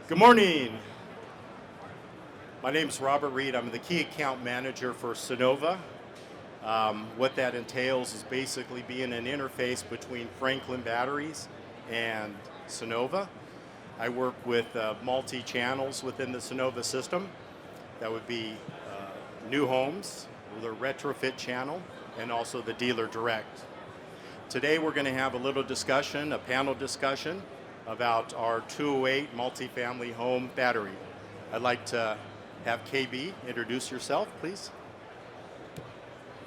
Good morning. My name is Robert Reid. I'm the key account manager for Sunnova. What that entails is basically being an interface between Franklin batteries and Sunnova. I work with multi-channels within the Sunnova system. That would be new homes, the retrofit channel, and also the dealer direct. Today we're going to have a little discussion, a panel discussion, about our 208 multifamily home battery. I'd like to have KB introduce yourself, please.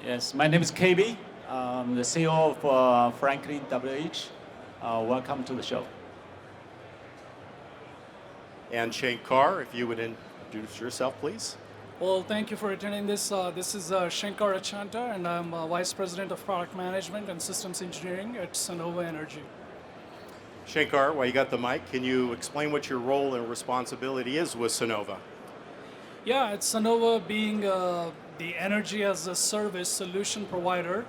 Yes, my name is KB. I'm the CEO of FranklinWH. Welcome to the show. And Shankar, if you would introduce yourself, please. Well, thank you for attending this. This is Shankar Achanta, and I'm Vice President of Product Management and Systems Engineering at Sunnova Energy. Shankar, while you got the mic, can you explain what your role and responsibility is with Sunnova? Yeah, at Sunnova, being the energy as a service solution provider,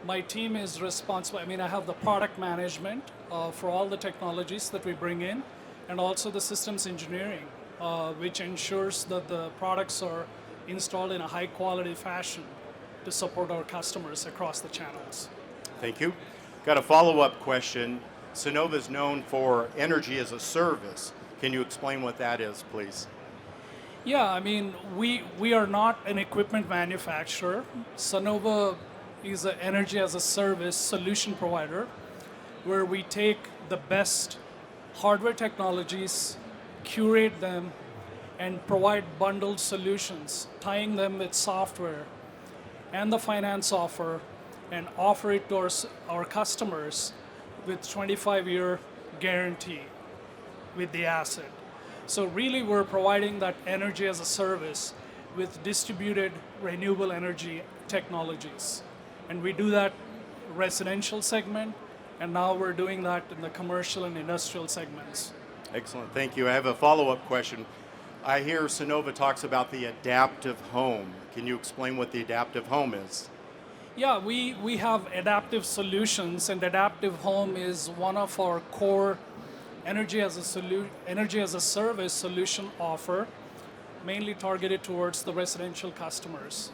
my team is responsible. I have the product management for all the technologies that we bring in, and also the systems engineering, which ensures that the products are installed in a high quality fashion to support our customers across the channels. Thank you. Got a follow-up question. Sunnova is known for energy as a service. Can you explain what that is, please? Yeah, we are not an equipment manufacturer. Sunnova is an energy as a service solution provider where we take the best hardware technologies, curate them, and provide bundled solutions, tying them with software and the finance offer, and offer it to our customers with 25-year guarantee with the asset. So really we're providing that energy as a service with distributed renewable energy technologies. And we do that residential segment, and now we're doing that in the commercial and industrial segments. Excellent, thank you. I have a follow-up question. I hear Sunnova talks about the adaptive home. Can you explain what the adaptive home is? Yeah, we have adaptive solutions, and adaptive home is one of our core energy as a service solution offer, mainly targeted towards the residential customers.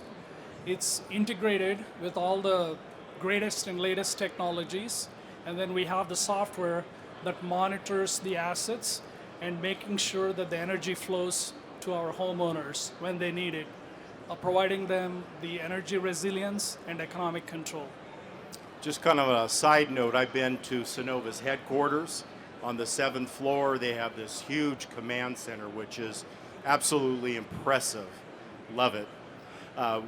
It's integrated with all the greatest and latest technologies, and then we have the software that monitors the assets and making sure that the energy flows to our homeowners when they need it, providing them the energy resilience and economic control. Just kind of a side note, I've been to Sunnova's headquarters. On the 7th floor, they have this huge command center, which is absolutely impressive. Love it.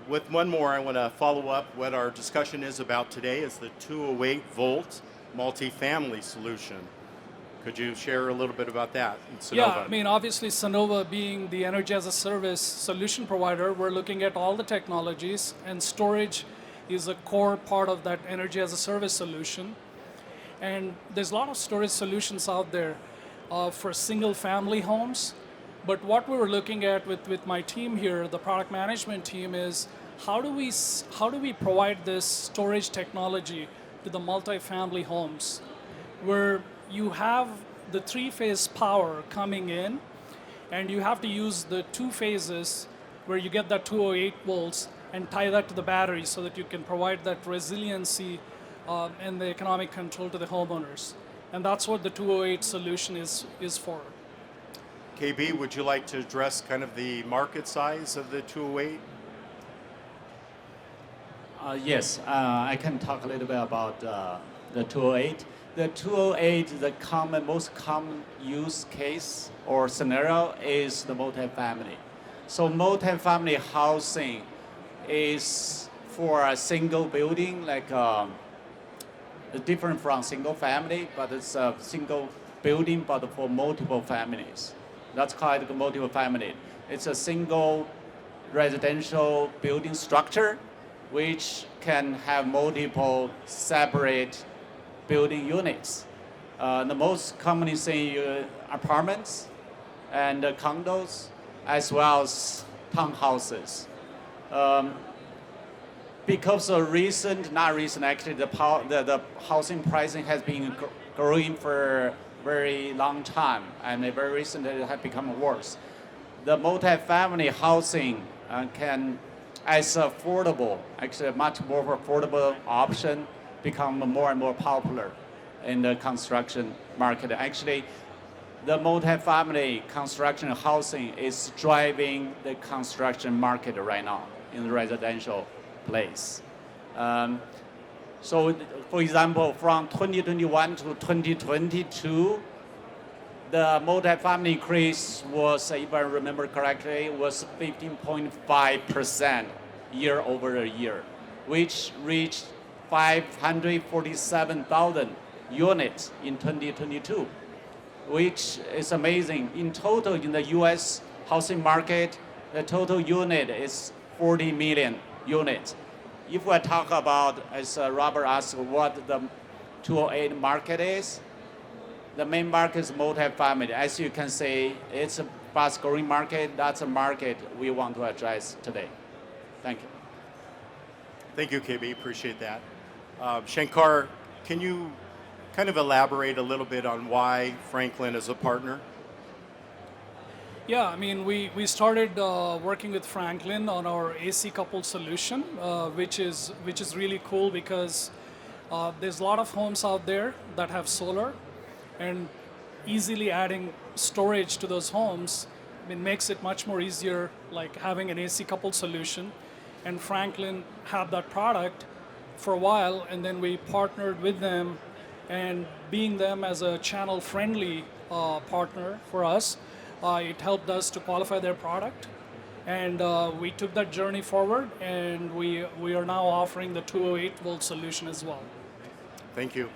With one more, I want to follow up. What our discussion is about today is the 208-volt multifamily solution. Could you share a little bit about that in Sunnova? Yeah, obviously Sunnova being the energy as a service solution provider, we're looking at all the technologies, and storage is a core part of that energy as a service solution. And there's a lot of storage solutions out there for single family homes. But what we were looking at with my team here, the product management team, is how do we provide this storage technology to the multifamily homes where you have the 3-phase power coming in, and you have to use the 2 phases where you get that 208 volts and tie that to the battery so that you can provide that resiliency and the economic control to the homeowners. And that's what the 208 solution is for. KB, would you like to address kind of the market size of the 208? Yes, I can talk a little bit about the 208. The 208, the most common use case or scenario is the multifamily. So multifamily housing is for a single building, like different from single family, but it's a single building, but for multiple families. That's called multiple family. It's a single residential building structure which can have multiple separate building units. The most commonly seen apartments and condos, as well as townhouses. Because of actually the housing pricing has been growing for very long time, and very recently it has become worse. The multifamily housing can, as affordable, actually a much more affordable option, become more and more popular in the construction market. Actually, the multifamily construction housing is driving the construction market right now in the residential place. So, for example, from 2021 to 2022, the multifamily increase was, if I remember correctly, was 15.5% year over year, which reached 547,000 units in 2022, which is amazing. In total, in the US housing market, the total unit is 40 million units. If we talk about, as Robert asked, what the 208 market is, the main market is multifamily. As you can see, it's a fast-growing market. That's a market we want to address today. Thank you. Thank you, KB. Appreciate that. Shankar, can you kind of elaborate a little bit on why Franklin is a partner? Yeah, I mean, we started working with Franklin on our AC coupled solution, which is really cool because there's a lot of homes out there that have solar, and easily adding storage to those homes, I mean, makes it much more easier, like having an AC coupled solution. And Franklin had that product for a while, and then we partnered with them, and being them as a channel friendly partner for us, it helped us to qualify their product, and we took that journey forward, and we are now offering the 208 volt solution as well. Thank you.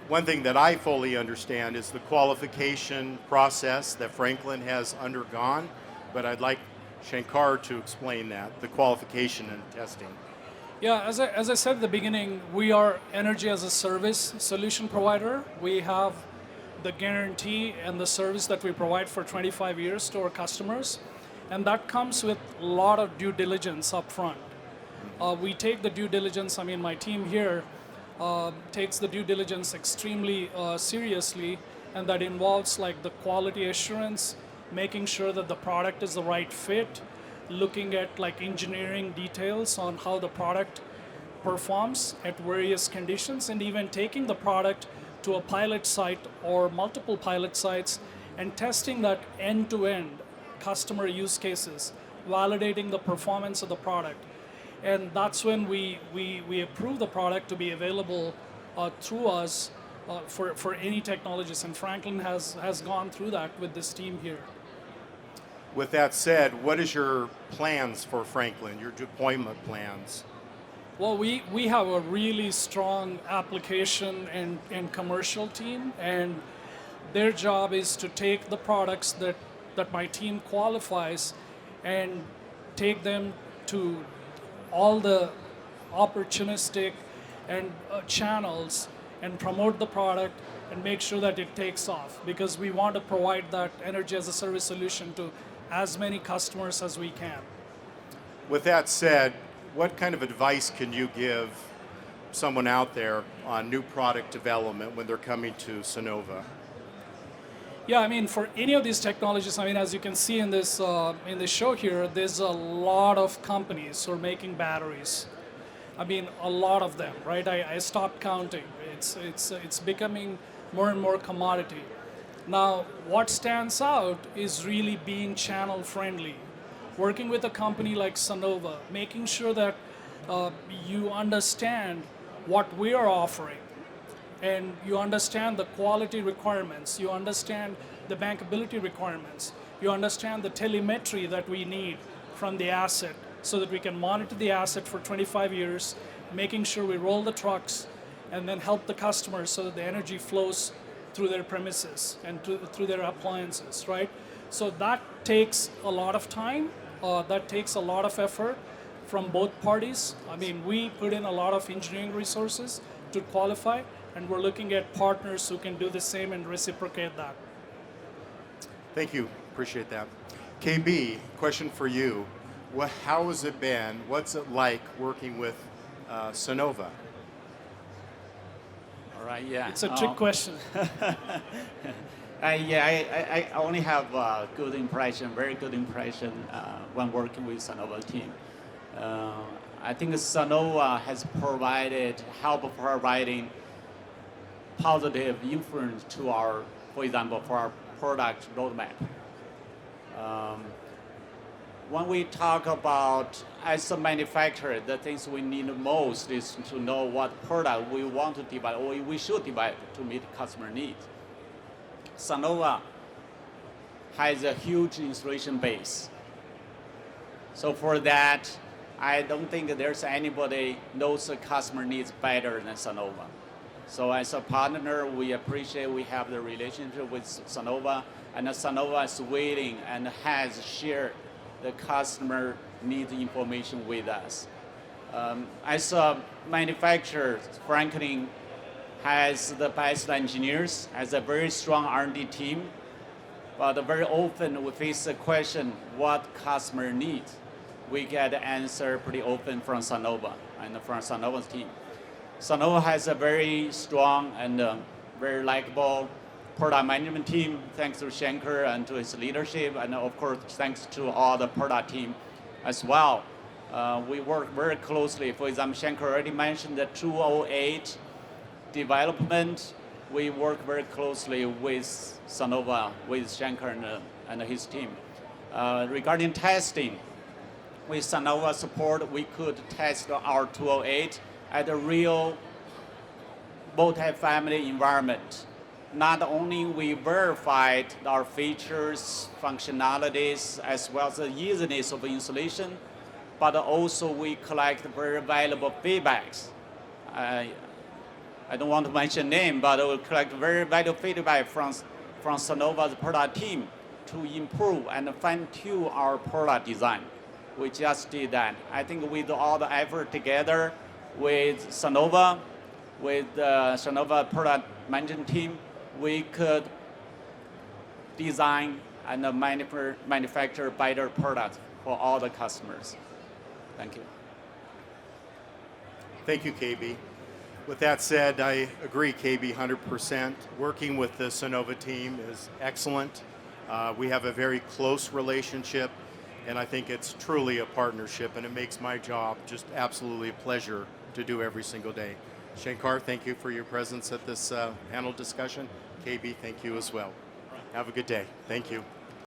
One thing that I fully understand is the qualification process that Franklin has undergone, but I'd like Shankar to explain that, the qualification and testing. Yeah, as I said at the beginning, we are energy as a service solution provider. We have the guarantee and the service that we provide for 25 years to our customers, and that comes with a lot of due diligence up front. We take the due diligence, I mean, my team here takes the due diligence extremely seriously, and that involves like the quality assurance, making sure that the product is the right fit, looking at like engineering details on how the product performs at various conditions, and even taking the product to a pilot site or multiple pilot sites and testing that end-to-end customer use cases, validating the performance of the product. And that's when we approve the product to be available through us for any technologies. And Franklin has gone through that with this team here. With that said, what is your plans for Franklin, your deployment plans? Well, we have a really strong application and commercial team, and their job is to take the products that my team qualifies and take them to all the opportunistic and channels and promote the product and make sure that it takes off, because we want to provide that energy as a service solution to as many customers as we can. With that said, what kind of advice can you give someone out there on new product development when they're coming to Sunnova? Yeah, I mean, for any of these technologies, I mean, as you can see in this show here, there's a lot of companies who are making batteries. I mean, a lot of them, right? I stopped counting. It's becoming more and more commodity. Now, what stands out is really being channel friendly, working with a company like Sunnova, making sure that you understand what we are offering, and you understand the quality requirements, you understand the bankability requirements, you understand the telemetry that we need from the asset so that we can monitor the asset for 25 years, making sure we roll the trucks and then help the customers so that the energy flows through their premises and through their appliances, right? So that takes a lot of time, that takes a lot of effort from both parties. I mean, we put in a lot of engineering resources to qualify, and we're looking at partners who can do the same and reciprocate that. Thank you. Appreciate that. KB, question for you. How has it been? What's it like working with Sunnova? All right, yeah. It's a trick question. I only have a good impression, very good impression when working with Sunnova team. I think Sunnova has help providing positive influence to our, for example, for our product roadmap. When we talk about, as a manufacturer, the things we need most is to know what product we want to develop, or we should develop to meet customer needs. Sunnova has a huge installation base. So for that, I don't think there's anybody knows the customer needs better than Sunnova. So as a partner, we appreciate we have the relationship with Sunnova, and Sunnova is willing and has shared the customer needs information with us. As a manufacturer, Franklin has the best engineers, has a very strong R&D team, but very often we face the question, what customer needs? We get the answer pretty often from Sunnova and from Sunnova's team. Sunnova has a very strong and very likable product management team, thanks to Shankar and to his leadership, and of course, thanks to all the product team as well. We work very closely. For example, Shankar already mentioned the 208 development. We work very closely with Sunnova, with Shankar and his team. Regarding testing, with Sunnova support, we could test our 208 at a real multi-family environment. Not only we verified our features, functionalities, as well as the easiness of installation, but also we collect very valuable feedbacks. I don't want to mention name, but we collect very valuable feedback from Sunnova's product team to improve and fine-tune our product design. We just did that. I think with all the effort together with Sunnova, with the Sunnova product management team, we could design and manufacture better products for all the customers. Thank you. Thank you, KB. With that said, I agree, KB, 100%. Working with the Sunnova team is excellent. We have a very close relationship, and I think it's truly a partnership, and it makes my job just absolutely a pleasure to do every single day. Shankar, thank you for your presence at this panel discussion. KB, thank you as well. Have a good day. Thank you.